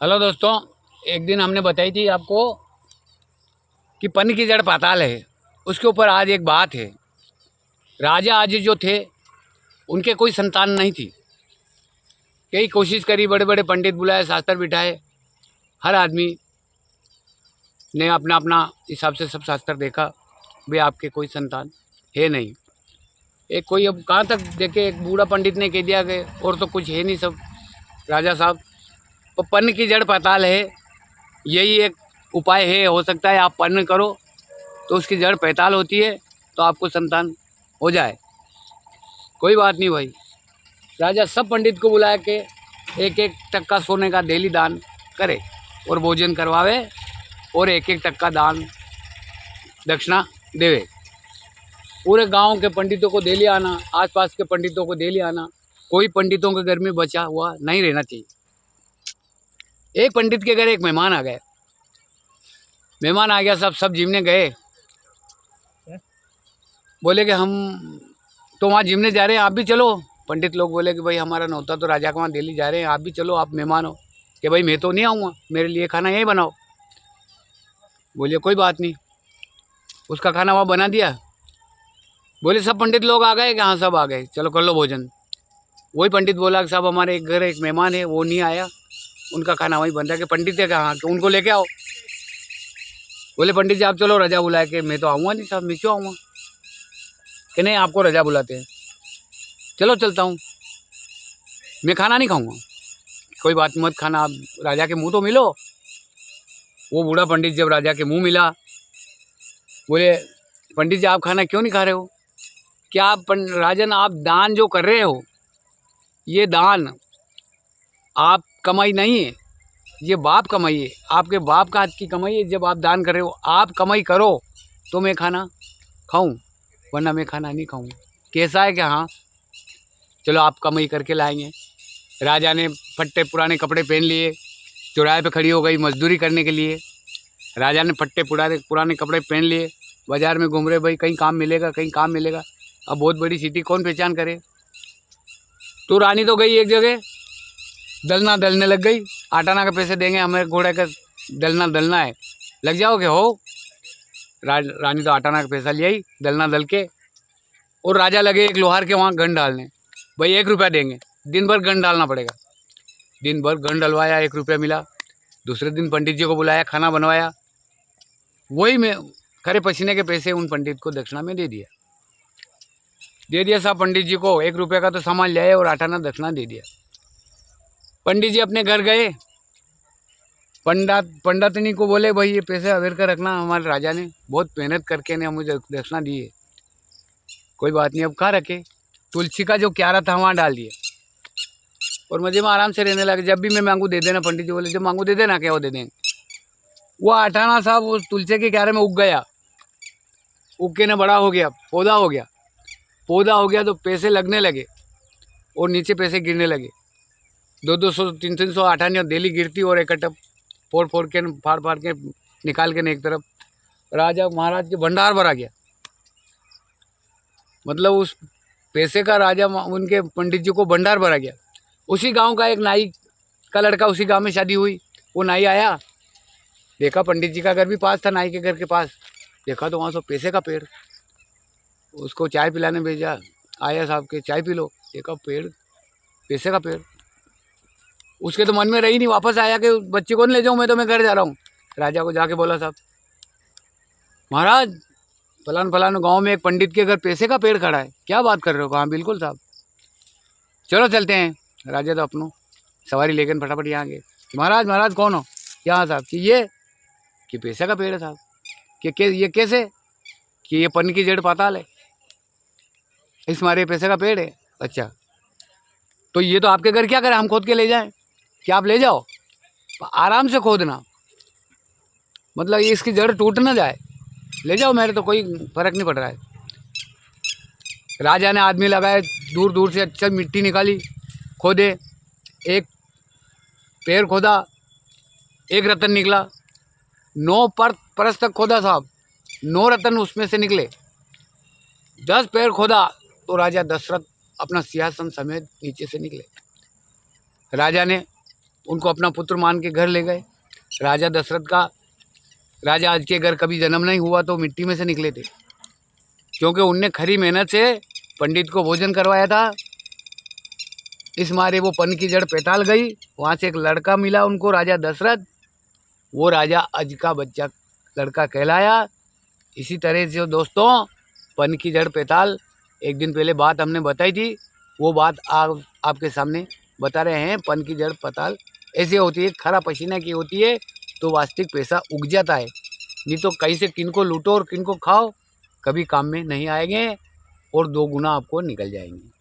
Hello दोस्तों, एक दिन हमने बताई थी आपको कि पन्न की जड़ पाताल है। उसके ऊपर आज एक बात है। राजा आज जो थे उनके कोई संतान नहीं थी। कई कोशिश करी, बड़े बड़े पंडित बुलाए, शास्त्र बिठाए, हर आदमी ने अपना अपना हिसाब से सब शास्त्र देखा, भाई आपके कोई संतान है नहीं। एक कोई अब कहाँ तक देखे, एक बूढ़ा पंडित ने कह दिया कि और तो कुछ है नहीं, सब राजा साहब, तो पन्न की जड़ पाताल है, यही एक उपाय है। हो सकता है आप पन्न करो तो उसकी जड़ पैताल होती है, तो आपको संतान हो जाए। कोई बात नहीं भाई। राजा सब पंडित को बुलाया के एक एक टक्का सोने का डेली दान करे और भोजन करवावे और एक एक टक्का दान दक्षिणा देवे। पूरे गांव के पंडितों को डेली आना, आसपास के पंडितों को डेली आना। कोई पंडितों के घर में बचा हुआ नहीं रहना चाहिए। एक पंडित के घर एक मेहमान आ गए। मेहमान आ गया, सब जिमने गए। बोले कि हम तो वहाँ जिमने जा रहे हैं, आप भी चलो। पंडित लोग बोले कि भाई हमारा नौता तो राजा के वहाँ दिल्ली जा रहे हैं, आप भी चलो, आप मेहमान हो। कि भाई मैं तो नहीं आऊँगा, मेरे लिए खाना यहीं बनाओ। बोलिए कोई बात नहीं। उसका खाना वहाँ बना दिया। बोले सब पंडित लोग आ गए कि हाँ सब आ गए, चलो कर लो भोजन। वही पंडित बोला कि साहब हमारे एक घर एक मेहमान है, वो नहीं आया, उनका खाना वहीं बन रहा है। कि पंडित है कहाँ, कि उनको लेके आओ। बोले पंडित जी आप चलो, रजा बुलाए। कि मैं तो आऊँगा नहीं साहब, मैं क्यों आऊँगा। कि नहीं, आपको रजा बुलाते हैं। चलो चलता हूँ, मैं खाना नहीं खाऊंगा। कोई बात मत खाना, आप राजा के मुंह तो मिलो। वो बूढ़ा पंडित जब राजा के मुंह मिला, बोले पंडित जी आप खाना क्यों नहीं खा रहे हो। क्या आप राजन, आप दान जो कर रहे हो, ये दान आप कमाई नहीं है, ये बाप कमाई है, आपके बाप का हाथ की कमाई है। जब आप दान कर रहे हो, आप कमाई करो तो मैं खाना खाऊं, वरना मैं खाना नहीं खाऊंगा। कैसा है कि हाँ चलो आप कमाई करके लाएंगे। राजा ने फट्टे पुराने कपड़े पहन लिए, चौराहे पे खड़ी हो गई मजदूरी करने के लिए। राजा ने फट्टे पुराने कपड़े पहन लिए, बाजार में घूम रहे, भाई कहीं काम मिलेगा, कहीं काम मिलेगा। अब बहुत बड़ी सिटी, कौन पहचान करे। तो रानी तो गई एक जगह, दलना दलने लग गई। आटाना के पैसे देंगे, हमें घोड़े का दलना दलना है, लग जाओगे हो। रानी तो आटाना का पैसा ले आई, दलना दल के, और राजा लगे एक लोहार के वहाँ गन डालने। भाई 1 रुपया देंगे, दिन भर गन डालना पड़ेगा। दिन भर गन डलवाया, 1 रुपया मिला। दूसरे दिन पंडित जी को बुलाया, खाना बनवाया। वही में खरे पसीने के पैसे उन पंडित को दक्षिणा में दे दिया साहब। पंडित जी को 1 रुपये का तो सामान ले आए और आठाना दक्षिणा दे दिया। पंडित जी अपने घर गए, पंडितनी को बोले भाई ये पैसे अवेयर कर रखना, हमारे राजा ने बहुत मेहनत करके ने मुझे दक्षिणा दी है। कोई बात नहीं, अब कहाँ रखे। तुलसी का जो क्यारा था वहाँ डाल दिए और मजे में आराम से रहने लगे। जब भी मैं मांगू दे देना। पंडित जी बोले जब मांगू दे देना, क्या वो दे देंगे। वो आठाना साहब उस तुलसी के क्यारे में उग गया, उग के न बड़ा हो गया, पौधा हो गया। पौधा हो गया तो पैसे लगने लगे और नीचे पैसे गिरने लगे। 200 300 आठानियाँ डेली गिरती और इकट्ठा फोड़ के फाड़ के निकाल के न एक तरफ राजा महाराज के भंडार भरा गया। मतलब उस पैसे का राजा उनके पंडित जी को भंडार भरा गया। उसी गांव का एक नाई का लड़का, उसी गांव में शादी हुई। वो नाई आया, देखा पंडित जी का घर भी पास था, नाई के घर के पास। देखा तो वहाँ सब पैसे का पेड़। उसको चाय पिलाने भेजा, आया साहब के चाय पी लो। देखा पेड़, पैसे का पेड़। उसके तो मन में रही नहीं, वापस आया कि बच्चे को नहीं ले जाऊँ, मैं तो मैं घर जा रहा हूँ। राजा को जाके बोला साहब महाराज फलान गांव में एक पंडित के घर पैसे का पेड़ खड़ा है, क्या बात कर रहे हो। कहाँ बिल्कुल साहब, चलो चलते हैं। राजा तो अपनों सवारी लेकर फटाफट यहाँ गए। महाराज कौन हो। यहाँ साहब कि ये कि पैसे का पेड़ है साहब। कि ये कैसे। कि ये पन्न की जड़ पाताल है, इस मारे पैसे का पेड़ है। अच्छा तो ये तो आपके घर क्या करें, हम खोद के ले जाएं। क्या आप ले जाओ, आराम से खोदना, मतलब इसकी जड़ टूट ना जाए, ले जाओ, मेरे तो कोई फर्क नहीं पड़ रहा है। राजा ने आदमी लगाए, दूर दूर से अच्छा मिट्टी निकाली, खोदे, एक पैर खोदा, एक रतन निकला। 9 परस तक खोदा साहब, 9 रतन उसमें से निकले। 10 पैर खोदा तो राजा दशरथ अपना सिंहासन समेत नीचे से निकले। राजा ने उनको अपना पुत्र मान के घर ले गए। राजा दशरथ का राजा आज के अगर कभी जन्म नहीं हुआ तो मिट्टी में से निकले थे, क्योंकि उनने खरी मेहनत से पंडित को भोजन करवाया था। इस मारे वो पन की जड़ पैताल गई। वहाँ से एक लड़का मिला उनको, राजा दशरथ। वो राजा अज का बच्चा लड़का कहलाया। इसी तरह से दोस्तों, पन की जड़ पैताल एक दिन पहले बात हमने बताई थी, वो बात आपके सामने बता रहे हैं। पन की जड़ पैताल ऐसे होती है, खरा पसीना की होती है तो वास्तविक पैसा उग जाता है, नहीं तो कहीं से किनको लूटो और किनको खाओ, कभी काम में नहीं आएंगे और 2 गुना आपको निकल जाएंगे।